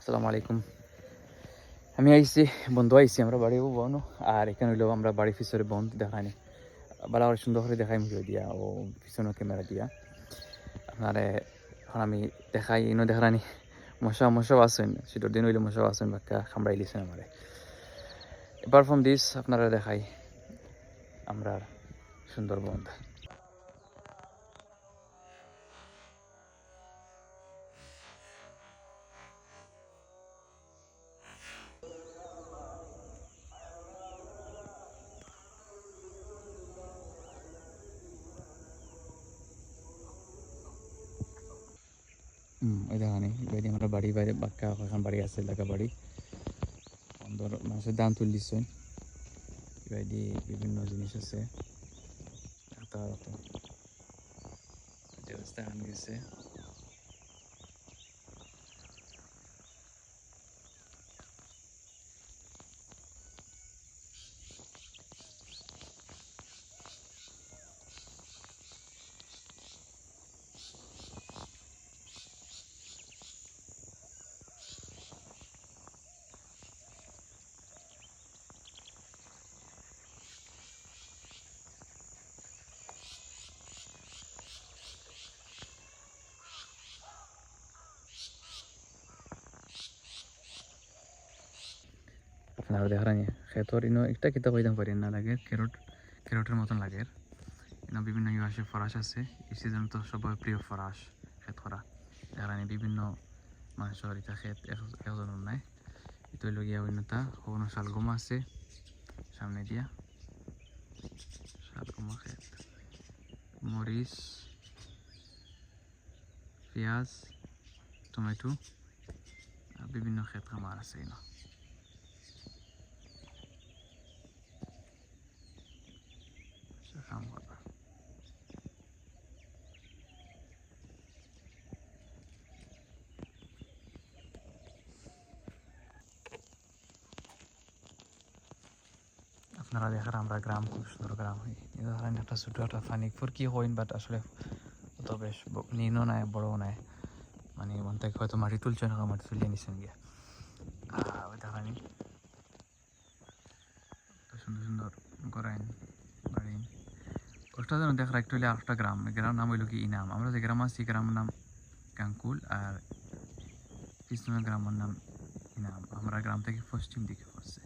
আসসালামু আলাইকুম। আমি আইছি, বন্ধু আইছি, আমরা বাড়ি বনো। আর এখানে হইলো আমরা বাড়ি পিছনে বন্ধ দেখানি বালা করে সুন্দর করে দেখাই ভিডিও দিয়া ও পিছনে ক্যামেরা দিয়া আপনারে। এখন আমি দেখাই ইনো দেখানি মশা মশাও আসেন, শীতের দিন হইলে মশাও আসেন, বাক্কা খামড়াই লিছেন আমারে। এবার ফ্রম দিস আপনারা দেখাই আমরা সুন্দর বন্ধ। ওই দেখানি বাইরে আমরা বাড়ি বাইরে বাক্কা এখন বাড়ি আছে, এলাকা বাড়ি সুন্দর মানুষের দান তুলিছেন। বাইরে বিভিন্ন জিনিস আছে, দেবস্থান গেছে। আপনারা দেখানি খেতর ইনো একটা কিতাব হইতাম পারেন না লাগে, ক্যারটের মতন লাগে। ইনো বিভিন্ন আসে ফরাস আছে, এই সিজন তো সবার প্রিয় ফরাস খেত করা দেখানি। বিভিন্ন মানুষের এটা খেত একজন নাই, এটা হইল গিয়া অন্যতা কোনো শালগম আছে সামনে দিয়া, শালগমা খেত, মরিচ, পেঁয়াজ, টমেটো আর বিভিন্ন খেত খামার আছে ইনো। কাম করবা আপনারা দেখার আমরা গ্রাম, খুব সুন্দর গ্রাম হই। ধরেন একটা ছোটো একটা ফানি ফুরকি হইন, বাট আসলে অত বেশ নিনও নাই বড়ও নাই, মানে মন থেকে হয়তো মাটি তুলছে না, মাটি তুলিয়ে নিছেন গিয়া। ওই দেখানি সুন্দর সুন্দর গড়াইন বাড়ি। ওটা যেন দেখার একটু হইলে আরেকটা গ্রাম, গ্রামের নাম হইল কি ইনাম। আমরা যে গ্রাম আছি গ্রামের নাম কাঙ্কুল, আর পিছনের গ্রামের নাম ইনাম। আমরা গ্রাম থেকে পশ্চিম দিকে পড়ছে।